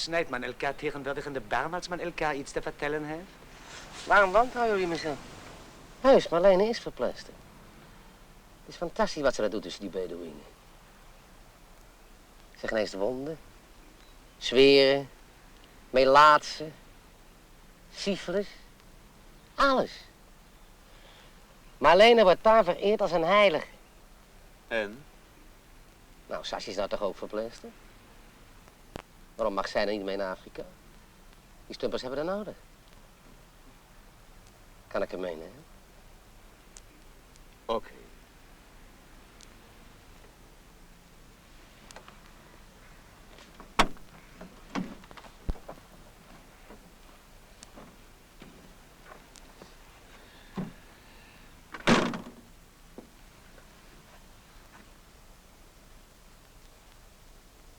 snijdt man elkaar tegenwoordig in de berm als men elkaar iets te vertellen heeft? Waarom wantrouwen jullie me zo? Heus, Marlene is verpleegster. Het is fantastisch wat ze dat doet tussen die Bedouinen. Ze geneest wonden, zweren, melaatsen, syfilis, alles. Marlene wordt daar vereerd als een heilige. En? Nou, Sasje is nou toch ook verpleegster? Waarom mag zij dan niet mee naar Afrika? Die stumpers hebben dat nodig. Kan ik hem meenemen? Oké.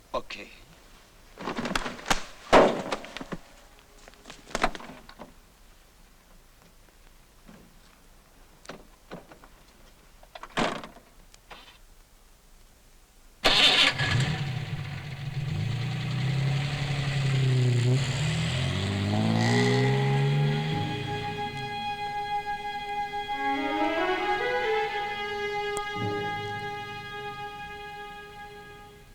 Oké.